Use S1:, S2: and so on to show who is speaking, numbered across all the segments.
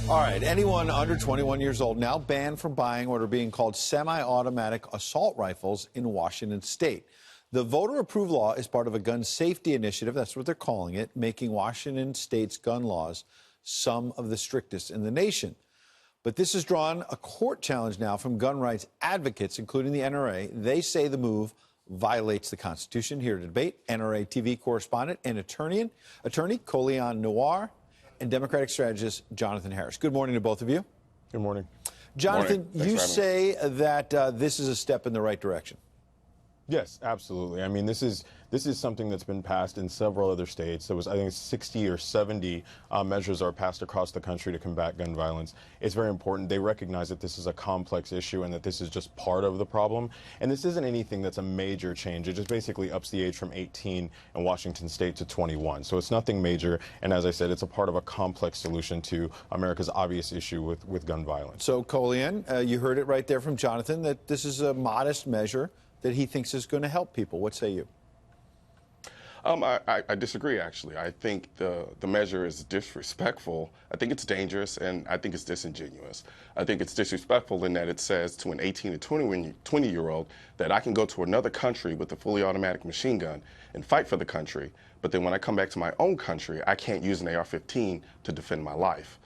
S1: All right, anyone under 21 years old now banned from buying what are being called semi-automatic assault rifles in Washington state. The voter-approved law is part of a gun safety initiative, that's what they're calling it, making Washington state's gun laws some of the strictest in the nation. But this has drawn a court challenge now from gun rights advocates, including the NRA. They say the move violates the Constitution. Here to debate, NRA TV correspondent and attorney Colion Noir and Democratic strategist Jonathan Harris. Good morning to both of you.
S2: Good morning.
S1: Jonathan, you say that this is a step in the right direction.
S2: Yes, absolutely. I mean, this is something that's been passed in several other states. There was, I think, 60 or 70 measures are passed across the country to combat gun violence. It's very important. They recognize that this is a complex issue and that this is just part of the problem. And this isn't anything that's a major change. It just basically ups the age from 18 in Washington state to 21. So it's nothing major. And as I said, it's a part of a complex solution to America's obvious issue with gun violence.
S1: So, Colion, you heard it right there from Jonathan that this is a modest measure that he thinks is going to help people. What say you?
S3: I disagree, actually. I think the measure is disrespectful. I think it's dangerous, and I think it's disingenuous. I think it's disrespectful in that it says to an 18 to 20-year-old that I can go to another country with a fully automatic machine gun and fight for the country, but then when I come back to my own country, I can't use an AR-15 to defend my life.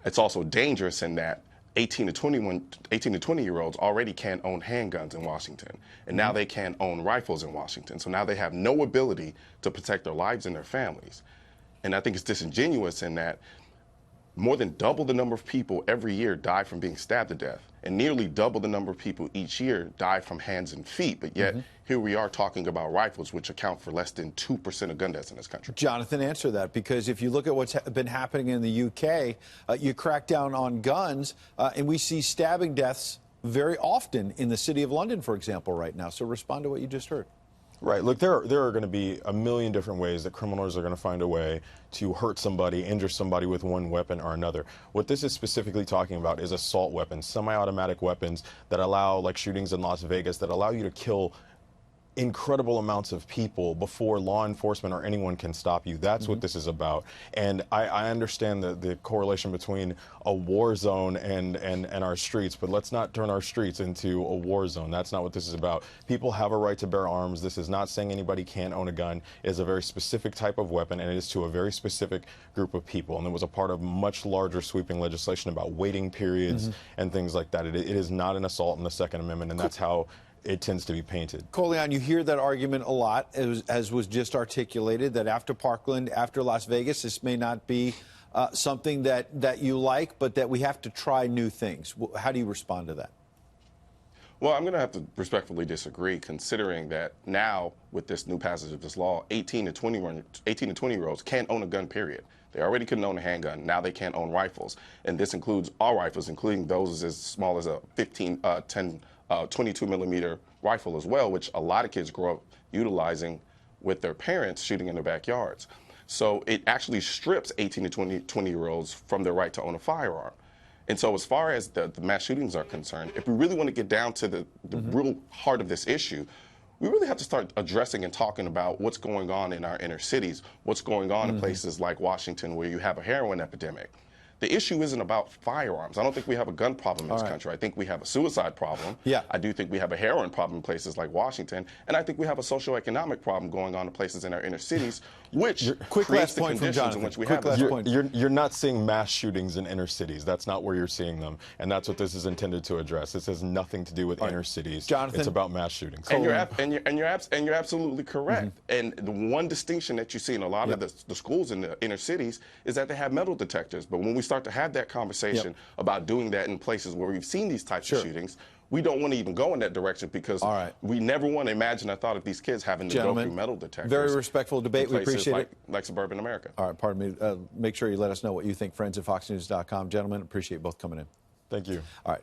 S3: It's also dangerous in that 18 to 20-year-olds already can't own handguns in Washington, and now they can't own rifles in Washington. So now they have no ability to protect their lives and their families. And I think it's disingenuous in that more than double the number of people every year die from being stabbed to death, and nearly double the number of people each year die from hands and feet. But yet, here we are talking about rifles, which account for less than 2% of gun deaths in this country.
S1: Jonathan, answer that, because if you look at what's been happening in the UK, you crack down on guns, and we see stabbing deaths very often in the city of London, for example, right now. So respond to what you just heard.
S2: Right. Look, there are going to be a million different ways that criminals are going to find a way to hurt somebody, injure somebody with one weapon or another. What this is specifically talking about is assault weapons, semi-automatic weapons that allow, like shootings in Las Vegas, that allow you to kill incredible amounts of people before law enforcement or anyone can stop you. That's what this is about. And I understand the correlation between a war zone and our streets, but let's not turn our streets into a war zone. That's not what this is about. People have a right to bear arms. This is not saying anybody can't own a gun. It is a very specific type of weapon, and it is to a very specific group of people. And it was a part of much larger sweeping legislation about waiting periods and things like that. It is not an assault on the Second Amendment, and that's how it tends to be painted.
S1: Colion, you hear that argument a lot, as was just articulated, that after Parkland, after Las Vegas, this may not be something that you like, but that we have to try new things. How do you respond to that?
S3: Well, I'm going to have to respectfully disagree, considering that now, with this new passage of this law, 18 to 20-year-olds can't own a gun, period. They already couldn't own a handgun. Now they can't own rifles. And this includes all rifles, including those as small as a 22-millimeter rifle as well, which a lot of kids grow up utilizing with their parents shooting in their backyards. So it actually strips 18 to 20-year-olds from their right to own a firearm. And so as far as the mass shootings are concerned, if we really want to get down to the real heart of this issue, we really have to start addressing and talking about what's going on in our inner cities, what's going on in places like Washington where you have a heroin epidemic. The issue isn't about firearms. I don't think we have a gun problem in this country. I think we have a suicide problem.
S1: Yeah.
S3: I do think we have a heroin problem in places like Washington. And I think we have a socioeconomic problem going on in places in our inner cities, which creates the conditions in which we have this.
S2: You're not seeing mass shootings in inner cities. That's not where you're seeing them. And that's what this is intended to address. This has nothing to do with inner cities.
S1: Jonathan,
S2: it's about mass shootings.
S3: And you're absolutely correct. And the one distinction that you see in a lot of the schools in the inner cities is that they have metal detectors. But when we start to have that conversation about doing that in places where we've seen these types of shootings, we don't want to even go in that direction because we never want to imagine a thought of these kids having to go through metal detectors.
S1: Very respectful debate. We appreciate it.
S3: Like suburban America.
S1: All right, pardon me. Make sure you let us know what you think. Friends at FoxNews.com. Gentlemen, appreciate both coming in.
S2: Thank you.
S1: All right.